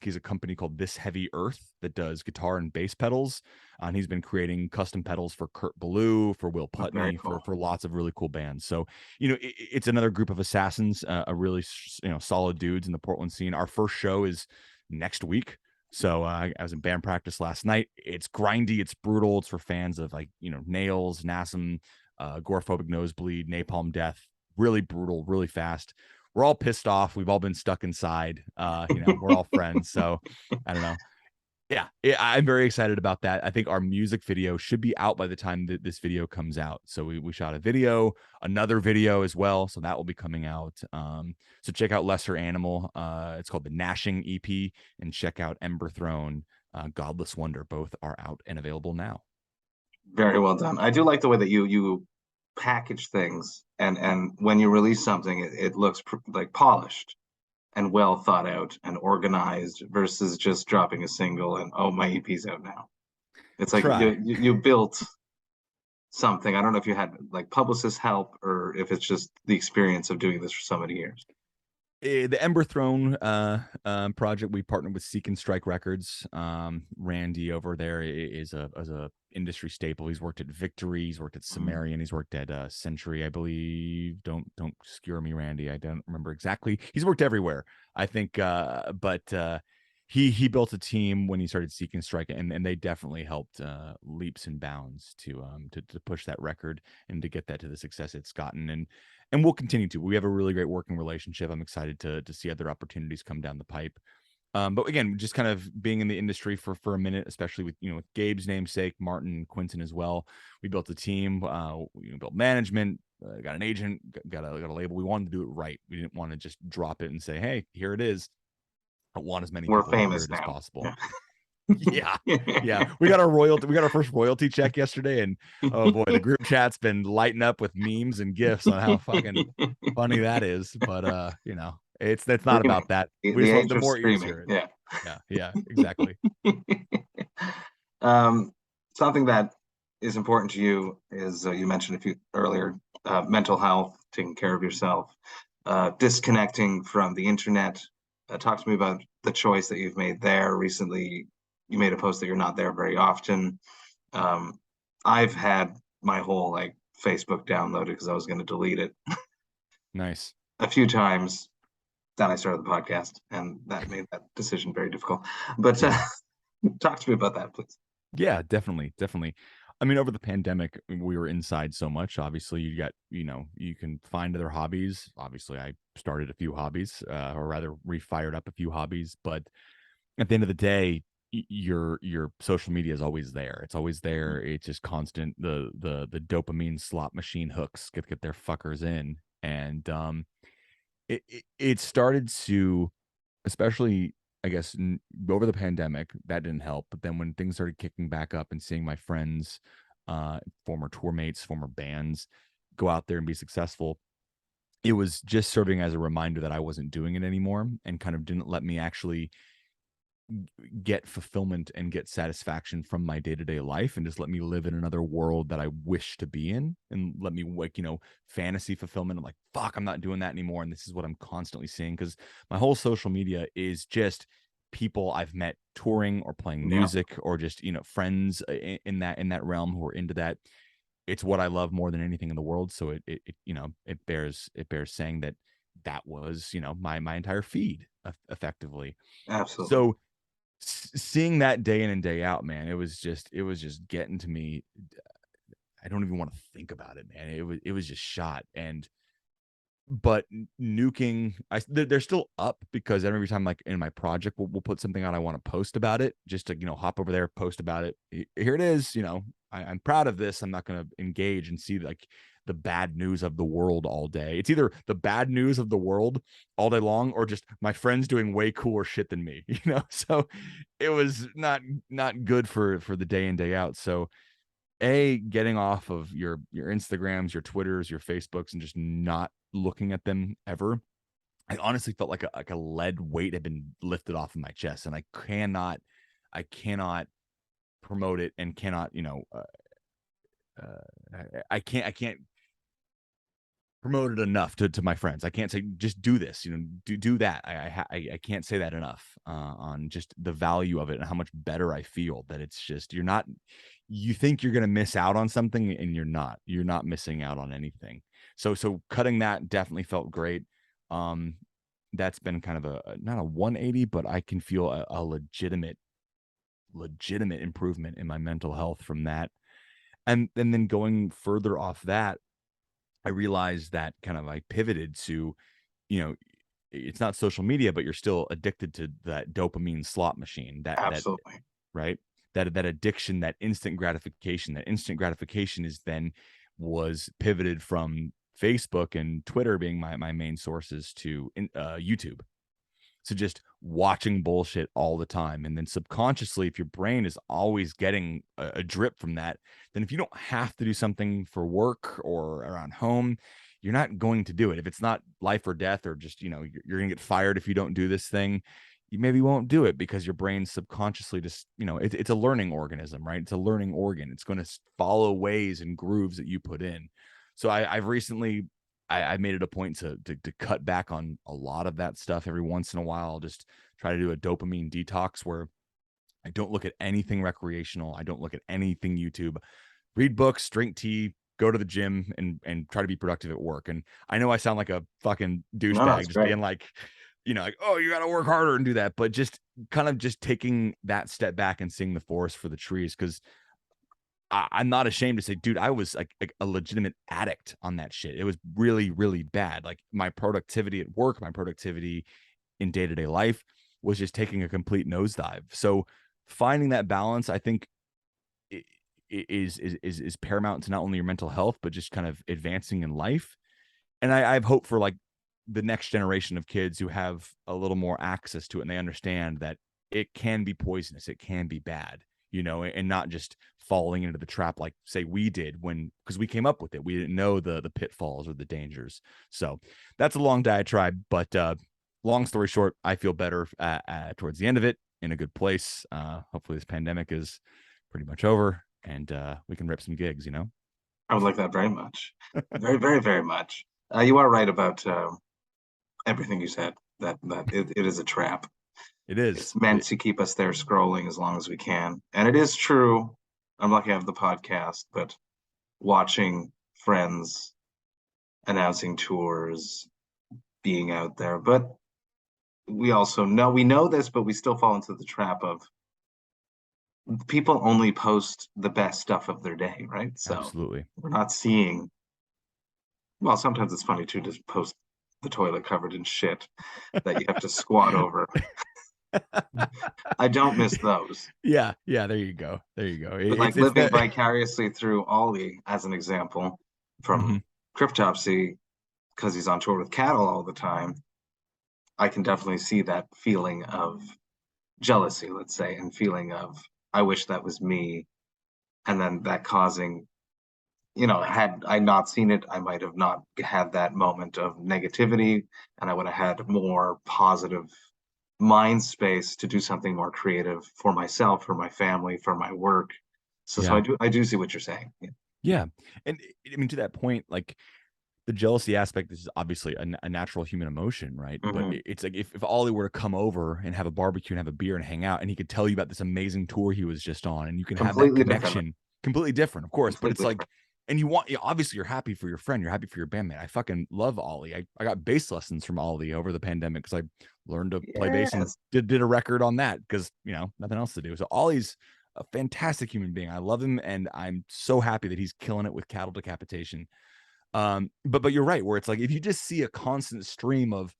he's a company called This Heavy Earth that does guitar and bass pedals. And he's been creating custom pedals for Kurt Ballou, for Will Putney, cool. for lots of really cool bands. So, it's another group of assassins, a really, solid dudes in the Portland scene. Our first show is next week. So I was in band practice last night. It's grindy. It's brutal. It's for fans of Nails, Nasum, Agoraphobic Nosebleed, Napalm Death. really brutal, really fast. We're all pissed off. We've all been stuck inside. We're all friends. So I don't know. Yeah, I'm very excited about that. I think our music video should be out by the time that this video comes out. So we shot a video, another video as well. So that will be coming out. So check out Lesser Animal. It's called the Gnashing EP, and check out Emberthrone, Godless Wonder. Both are out and available now. Very well done. I do like the way that you package things, and when you release something, it looks like polished and well thought out and organized versus just dropping a single and, oh, my EP's out now. It's like you built something. I don't know if you had like publicist help or if it's just the experience of doing this for so many years. The Emberthrone project, we partnered with Seek and Strike Records. Randy over there is a industry staple. He's worked at Victory, he's worked at Sumerian, he's worked at Century, I believe. Don't skewer me, Randy. I don't remember exactly. He's worked everywhere, I think. But he built a team when he started Seek and Strike, and they definitely helped leaps and bounds to push that record and to get that to the success it's gotten. And we'll continue to. We have a really great working relationship. I'm excited to see other opportunities come down the pipe. But again, just kind of being in the industry for a minute, especially with with Gabe's namesake, Martin and Quentin as well. We built a team. We built management. Got an agent. Got a label. We wanted to do it right. We didn't want to just drop it and say, "Hey, here it is." I want as many We're people famous as now. possible. Yeah. We got our first royalty check yesterday, and oh boy, the group chat's been lighting up with memes and gifs on how fucking funny that is. But it's not about that. We just want the more ears hear it. Yeah, exactly. Something that is important to you is you mentioned a few earlier, mental health, taking care of yourself, disconnecting from the internet. Talk to me about the choice that you've made there recently. You made a post that you're not there very often. I've had my whole Facebook downloaded because I was going to delete it. Nice. A few times. Then I started the podcast, and that made that decision very difficult. But talk to me about that, please. Yeah, definitely. I mean, over the pandemic, we were inside so much. Obviously, you got, you can find other hobbies. Obviously, I started a few hobbies, or rather refired up a few hobbies. But at the end of the day, your social media is always there. It's always there. It's just constant. The dopamine slot machine hooks get their fuckers in, and it started to, especially I guess over the pandemic, that didn't help. But then when things started kicking back up and seeing my friends, former tour mates, former bands go out there and be successful, it was just serving as a reminder that I wasn't doing it anymore, and kind of didn't let me actually get fulfillment and get satisfaction from my day-to-day life, and just let me live in another world that I wish to be in, and let me fantasy fulfillment. I'm like, fuck, I'm not doing that anymore. And this is what I'm constantly seeing, because my whole social media is just people I've met touring or playing music, or just friends in that realm who are into that. It's what I love more than anything in the world. So it bears saying that was my entire feed effectively. Absolutely. So seeing that day in and day out, man, it was just getting to me. I don't even want to think about it, man. It was just shot. But nuking, they're still up, because every time in my project we'll put something out I want to post about it, just to hop over there, post about it. Here it is. I'm proud of this. I'm not going to engage and see the bad news of the world all day. It's either the bad news of the world all day long, or just my friends doing way cooler shit than me, so it was not good for the day in, day out. So getting off of your Instagrams, your Twitters, your Facebooks, and just not looking at them ever, I honestly felt like a lead weight had been lifted off of my chest, and I cannot promote it, and cannot I can't promote it enough to my friends. I can't say just do this, do that. I can't say that enough on just the value of it and how much better I feel. That it's just, you think you're going to miss out on something, and you're not missing out on anything. So cutting that definitely felt great. That's been kind of not a 180, but I can feel a legitimate improvement in my mental health from that. And then going further off that, I realized that kind of I pivoted to, you know, it's not social media, but you're still addicted to that dopamine slot machine, that Absolutely. right? That addiction, that instant gratification. That instant gratification was pivoted from Facebook and Twitter being my main sources to YouTube. So just watching bullshit all the time. And then subconsciously, if your brain is always getting a drip from that, then if you don't have to do something for work or around home, you're not going to do it. If it's not life or death, or just, you're going to get fired if you don't do this thing, you maybe won't do it because your brain subconsciously just, it's a learning organism, right? It's a learning organ. It's going to follow ways and grooves that you put in. So I've recently, I made it a point to cut back on a lot of that stuff. Every once in a while, I'll just try to do a dopamine detox where I don't look at anything recreational. I don't look at anything YouTube. Read books, drink tea, go to the gym, and try to be productive at work. And I know I sound like a fucking douchebag, just being like, like, oh, you got to work harder and do that. But just kind of just taking that step back and seeing the forest for the trees, because I'm not ashamed to say, dude, I was like a legitimate addict on that shit. It was really, really bad. Like my productivity at work, my productivity in day-to-day life was just taking a complete nosedive. So finding that balance, I think, is paramount to not only your mental health, but just kind of advancing in life. And I have hope for like the next generation of kids who have a little more access to it, and they understand that it can be poisonous, it can be bad, and not just falling into the trap like, say, we did because we came up with it. We didn't know the pitfalls or the dangers. So that's a long diatribe, but long story short, I feel better towards the end of it, in a good place. Hopefully this pandemic is pretty much over, and we can rip some gigs, I would like that very much. Very, very, very much. You are right about everything you said, that it is a trap. It is. It's meant to keep us there scrolling as long as we can. And it is true. I'm lucky I have the podcast, but watching friends announcing tours, being out there. But we also know this, but we still fall into the trap of people only post the best stuff of their day, right? So absolutely, we're not seeing. Well, sometimes it's funny too to post the toilet covered in shit that you have to squat over. I don't miss those. Yeah, there you go. But like living vicariously through Ollie, as an example, from Cryptopsy, because he's on tour with cattle all the time, I can definitely see that feeling of jealousy, let's say, and feeling of, I wish that was me. And then that causing, had I not seen it, I might have not had that moment of negativity, and I would have had more positive mind space to do something more creative for myself, for my family, for my work. So I do see what you're saying. Yeah. And I mean, to that point, like the jealousy aspect is obviously a natural human emotion, right? But it's like if Ollie were to come over and have a barbecue and have a beer and hang out, and he could tell you about this amazing tour he was just on, and you can have that connection. Completely different, of course. But it's like, and obviously you're happy for your friend, you're happy for your bandmate. I fucking love Ollie. I got bass lessons from Ollie over the pandemic because I learned to play bass and did a record on that because, nothing else to do. So Ollie's a fantastic human being. I love him, and I'm so happy that he's killing it with cattle decapitation. But you're right, where it's like, if you just see a constant stream of,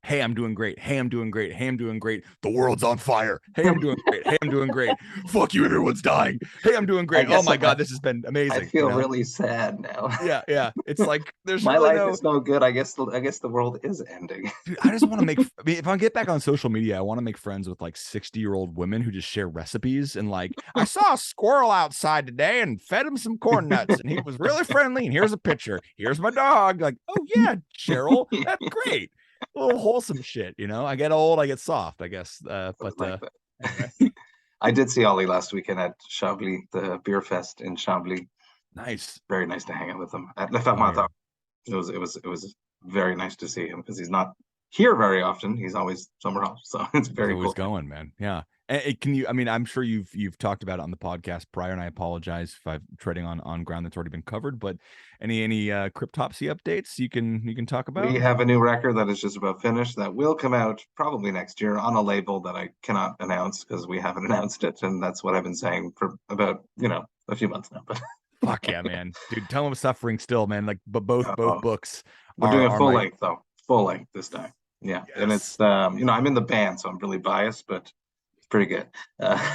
hey, I'm doing great. Hey, I'm doing great. Hey, I'm doing great. The world's on fire. Hey, I'm doing great. Hey, I'm doing great. Fuck you, everyone's dying. Hey, I'm doing great. Oh my God, this has been amazing. I feel really sad now. Yeah. It's like there's my life is no good. I guess the world is ending. Dude, I just want to if I get back on social media, I want to make friends with like 60-year-old women who just share recipes, and like, I saw a squirrel outside today and fed him some corn nuts, and he was really friendly. And here's a picture. Here's my dog. Like, oh yeah, Cheryl, that's great. A little wholesome shit, I get old, I get soft, I guess. Anyway. I did see Ollie last weekend at Chablis, the beer fest in Chablis. Nice, very nice to hang out with him at Le Fermentor. It was very nice to see him because he's not here very often. He's always somewhere else, so it's very cool. Going, man. Yeah. And I'm sure you've talked about it on the podcast prior, and I apologize if I'm treading on ground that's already been covered. But any Cryptopsy updates you can talk about? We have a new record that is just about finished that will come out probably next year on a label that I cannot announce because we haven't announced it, and that's what I've been saying for about a few months now. But Fuck yeah, man. Dude, tell them suffering still, man. Like, but both books We're doing a are full my length though. Full length this time. Yeah. And it's yes. I'm in the band, so I'm really biased, but it's pretty good.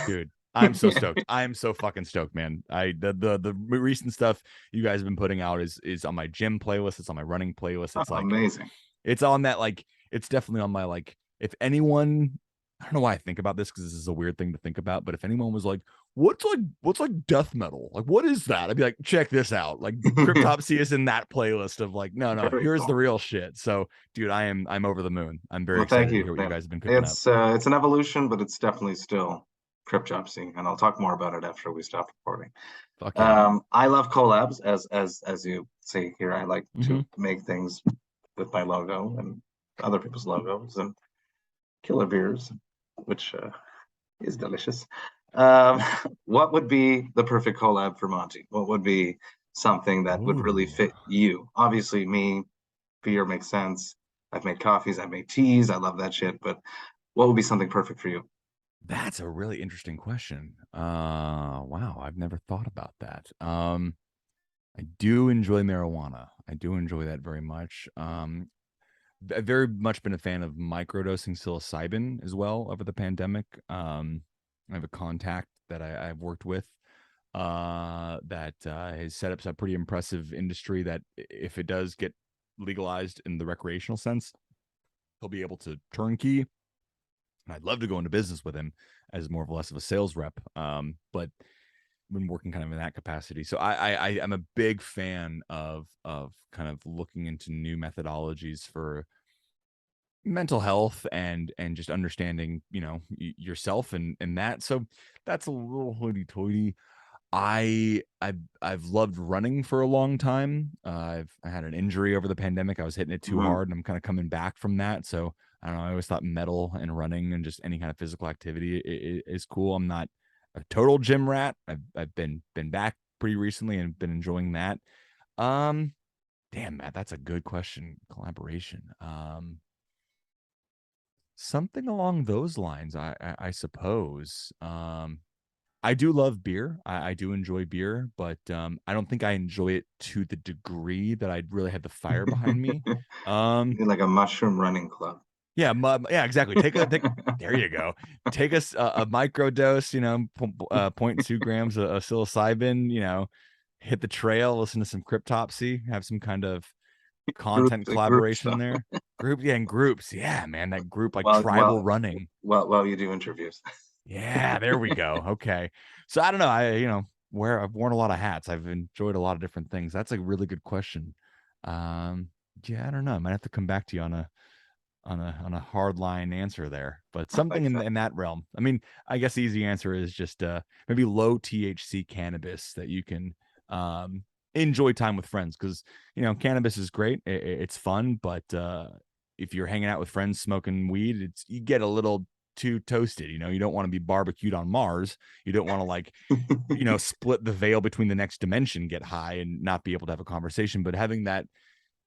Dude, I'm so yeah. stoked. I'm so fucking stoked, man. The recent stuff you guys have been putting out is on my gym playlist. It's on my running playlist. It's like Amazing. it's on that, like, it's definitely on my, like, if anyone, I don't know why I think about this because this is a weird thing to think about, but if anyone was like, what's like death metal? Like, what is that? I'd be like, check this out. Like, Cryptopsy is in that playlist of like, no, Very here's cool. the real shit. So, dude, I'm over the moon. I'm very Well, thank excited to you. hear what you guys have been cooking up. It's an evolution, but it's definitely still Cryptopsy, and I'll talk more about it after we stop recording. Fuck yeah. I love collabs, as you see here. I like to make things with my logo and other people's logos and killer beers, which is delicious. What would be the perfect collab for Monty? What would be something that would really fit you? Obviously, me, beer makes sense. I've made coffees, I've made teas. I love that shit. But what would be something perfect for you? That's a really interesting question. Wow, I've never thought about that. I do enjoy marijuana. I do enjoy that very much. I've very much been a fan of microdosing psilocybin as well over the pandemic. I have a contact that I've worked with that has set up a pretty impressive industry that if it does get legalized in the recreational sense, he'll be able to turnkey. And I'd love to go into business with him as more of less of a sales rep. But been working kind of in that capacity. So I'm a big fan of kind of looking into new methodologies for mental health and just understanding, yourself and that. So that's a little hoity-toity. I've loved running for a long time. I had an injury over the pandemic. I was hitting it too hard, and I'm kind of coming back from that. So I don't know. I always thought metal and running and just any kind of physical activity is cool. I'm not a total gym rat. I've been back pretty recently and been enjoying that. Damn, Matt, that's a good question. Collaboration. Something along those lines, I suppose. I do love beer. I do enjoy beer, but I don't think I enjoy it to the degree that I'd really have the fire behind me. Like a mushroom running club. Yeah, exactly. There you go. Take a micro dose, 0.2 grams of psilocybin, hit the trail, listen to some Cryptopsy, have some kind of content collaboration there. Groups. Yeah, man, that group, like tribal running. Well, you do interviews. Yeah, there we go. Okay. So I don't know. I've worn a lot of hats. I've enjoyed a lot of different things. That's a really good question. Yeah, I don't know. I might have to come back to you on a hard line answer there, but something in that realm. I mean, I guess the easy answer is just maybe low THC cannabis that you can enjoy time with friends, because cannabis is great. It's fun, but if you're hanging out with friends smoking weed, you get a little too toasted. You don't want to be barbecued on Mars. You don't want to like split the veil between the next dimension, get high and not be able to have a conversation. But having that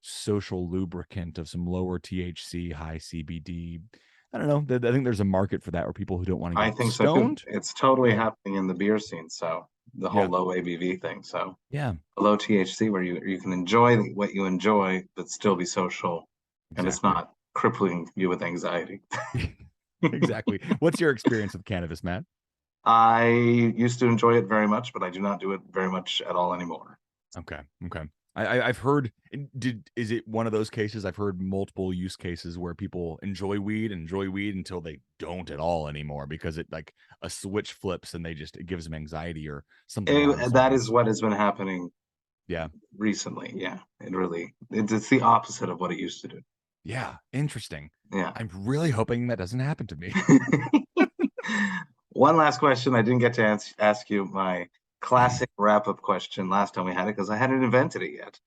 social lubricant of some lower THC, high CBD, I don't know. I think there's a market for that, where people who don't want to get stoned. So too. It's totally happening in the beer scene. So the whole low ABV thing. So yeah, low THC, where you can enjoy what you enjoy, but still be social, and it's not crippling you with anxiety. Exactly. What's your experience with cannabis, Matt? I used to enjoy it very much, but I do not do it very much at all anymore. Okay. I've heard, is it one of those cases? I've heard multiple use cases where people enjoy weed until they don't at all anymore, because it, like, a switch flips and it gives them anxiety or something. That is what has been happening. Yeah. Recently. Yeah. It's the opposite of what it used to do. Yeah. Interesting. Yeah. I'm really hoping that doesn't happen to me. One last question. I didn't get to ask you my classic wrap-up question last time we had it, because I hadn't invented it yet.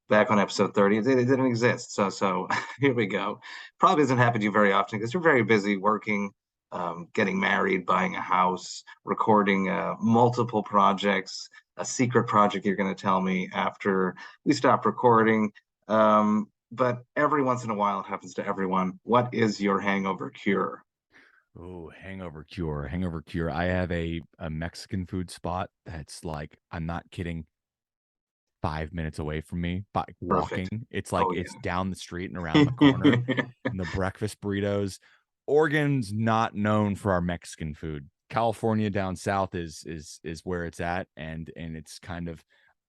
Back on episode 30, it didn't exist. So here we go. Probably doesn't happen to you very often because you're very busy working, getting married, buying a house, recording multiple projects, a secret project you're going to tell me after we stop recording. But every once in a while, it happens to everyone. What is your hangover cure? Oh, Hangover Cure. I have a Mexican food spot that's, like, I'm not kidding, 5 minutes away from me by walking. Perfect. It's like Oh, it's yeah. down the street and around the corner. And the breakfast burritos. Oregon's not known for our Mexican food. California down south is where it's at, and it's kind of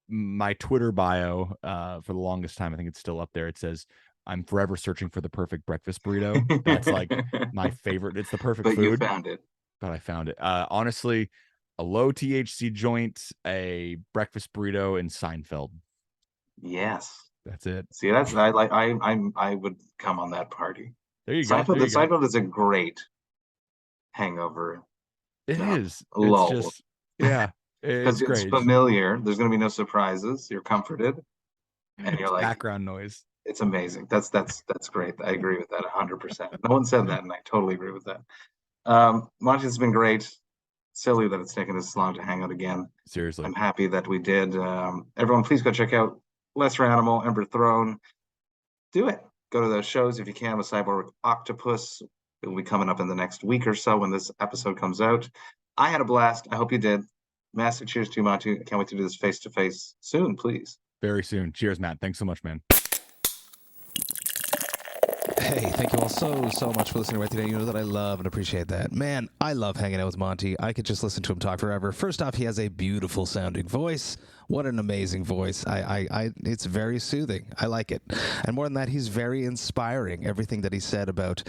my Twitter bio for the longest time. I think it's still up there. It says, "I'm forever searching for the perfect breakfast burrito." That's like my favorite. It's the perfect But food. you found it. But I found it. Honestly, a low THC joint, a breakfast burrito, and Seinfeld. Yes. That's it. See, that's I would come on that party. There you go. Seinfeld is a great hangover. It is. Lull. It's just, yeah, it's Because it's great. familiar. There's going to be no surprises. You're comforted, and you're like, background noise. it's amazing. That's great. I agree with that 100%. No one said that, and I totally agree with that. Monty, it's been great. Silly that it's taken this long to hang out again. Seriously. I'm happy that we did. Everyone, please go check out Lesser Animal, Emberthrone. Do it. Go to those shows if you can with Cyborg Octopus. It will be coming up in the next week or so when this episode comes out. I had a blast. I hope you did. Massive cheers to you, Monty. I can't wait to do this face-to-face soon, please. Very soon. Cheers, Matt. Thanks so much, man. Hey, thank you all so much for listening right today. You know that I love and appreciate that. Man, I love hanging out with Monty. I could just listen to him talk forever. First off, he has a beautiful sounding voice. What an amazing voice. It's very soothing. I like it. And more than that, he's very inspiring. Everything that he said about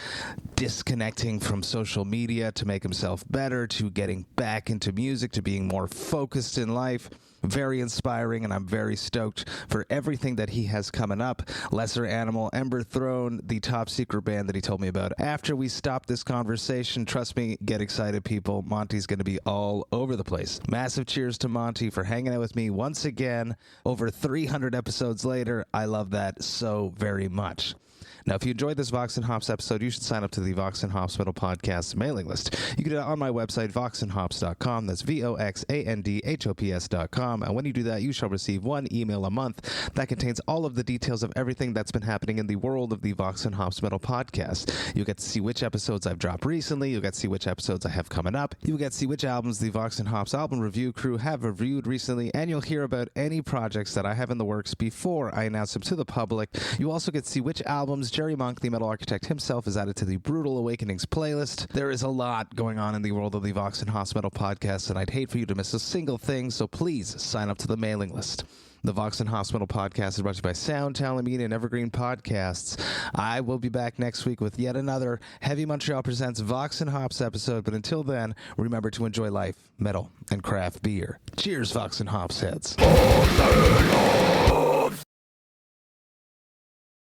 disconnecting from social media to make himself better, to getting back into music, to being more focused in life. Very inspiring, and I'm very stoked for everything that he has coming up. Lesser Animal, Emberthrone, the top secret band that he told me about. After we stop this conversation, trust me, get excited, people. Monty's going to be all over the place. Massive cheers to Monty for hanging out with me once again. Over 300 episodes later, I love that so very much. Now, if you enjoyed this Vox&Hops episode, you should sign up to the Vox&Hops Metal Podcast mailing list. You can do that on my website, voxandhops.com. That's VOXANDHOPS.com. And when you do that, you shall receive one email a month that contains all of the details of everything that's been happening in the world of the Vox&Hops Metal Podcast. You'll get to see which episodes I've dropped recently. You'll get to see which episodes I have coming up. You'll get to see which albums the Vox&Hops album review crew have reviewed recently. And you'll hear about any projects that I have in the works before I announce them to the public. You also get to see which albums Jerry Monk, the metal architect himself, is added to the Brewtal Awakenings playlist. There is a lot going on in the world of the Vox&Hops Metal Podcast, and I'd hate for you to miss a single thing, so please sign up to the mailing list. The Vox&Hops Metal Podcast is brought to you by Sound Talent Media and Evergreen Podcasts. I will be back next week with yet another Heavy Montreal Presents Vox&Hops episode, but until then, remember to enjoy life, metal, and craft beer. Cheers, Vox&Hops heads.